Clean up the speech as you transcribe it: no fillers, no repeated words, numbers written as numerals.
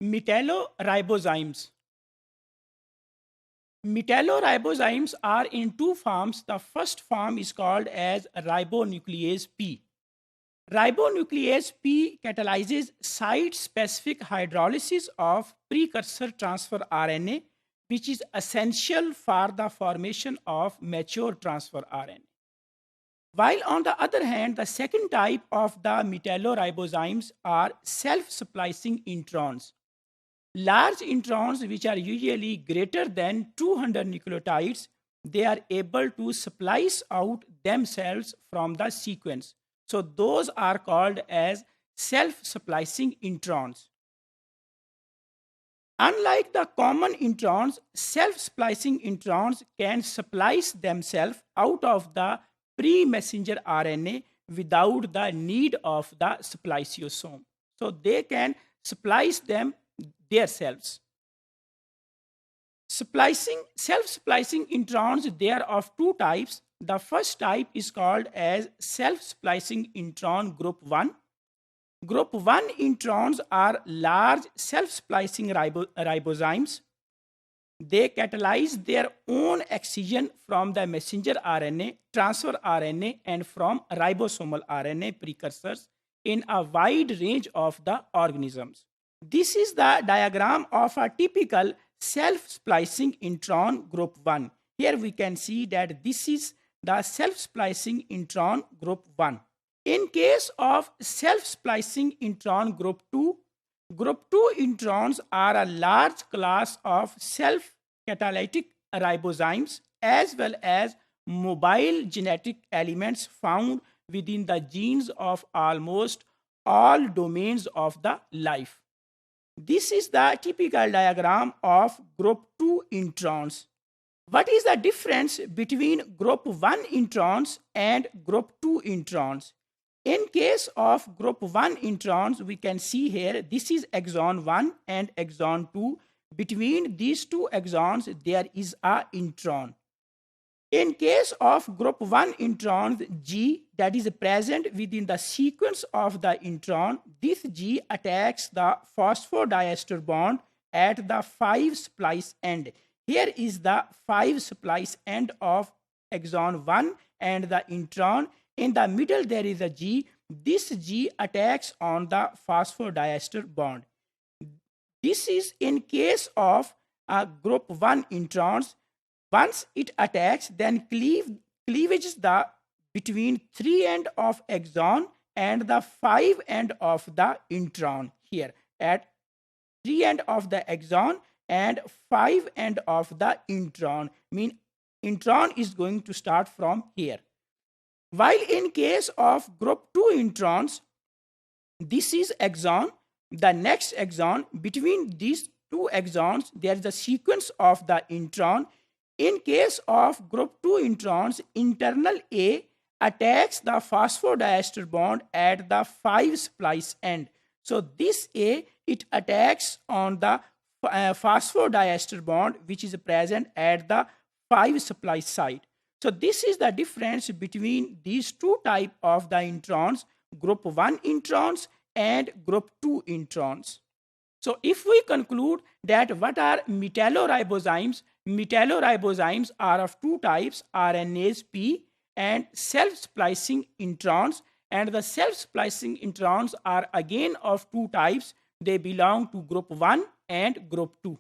Metalloribozymes. Metalloribozymes are in two forms. The first form is called as ribonuclease P. Ribonuclease P catalyzes site-specific hydrolysis of precursor transfer RNA, which is essential for the formation of mature transfer RNA. While on the other hand, the second type of the metalloribozymes are self-splicing introns. Large introns, which are usually greater than 200 nucleotides, they are able to splice out themselves from the sequence. So those are called as self-splicing introns. Unlike the common introns, self-splicing introns can splice themselves out of the pre-messenger RNA without the need of the spliceosome. So they can splice them themselves. Self-splicing introns, they are of two types. The first type is called as self-splicing intron group 1. Group 1 introns are large self-splicing ribozymes. They catalyze their own excision from the messenger RNA, transfer RNA, and from ribosomal RNA precursors in a wide range of the organisms. This is the diagram of a typical self-splicing intron group 1. Here we can see that this is the self-splicing intron group 1. In case of self-splicing intron group 2 introns are a large class of self-catalytic ribozymes as well as mobile genetic elements found within the genes of almost all domains of the life. This is the typical diagram of group 2 introns. What is the difference between group 1 introns and group 2 introns? In case of group 1 introns, we can see here, this is exon 1 and exon 2. Between these two exons, there is a intron. In case of group 1 introns, G that is present within the sequence of the intron, this G attacks the phosphodiester bond at the 5 splice end. Here is the 5 splice end of exon 1 and the intron. In the middle, there is a G. This G attacks on the phosphodiester bond. This is in case of group 1 introns. Once it attacks, then cleavages the between 3 end of exon and the 5 end of the intron here at 3 end of the exon and 5 end of the intron. Mean intron is going to start from here. While in case of group 2 introns, this is exon, the next exon. Between these two exons, there is a sequence of the intron. In case of group 2 introns, internal A attacks the phosphodiester bond at the 5 splice end. So this A, it attacks on the phosphodiester bond which is present at the 5 splice site. So this is the difference between these two types of the introns, group 1 introns and group 2 introns. So if we conclude that what are metalloribozymes? Metalloribozymes are of two types, RNase P and self-splicing introns. And the self-splicing introns are again of two types. They belong to group 1 and group 2.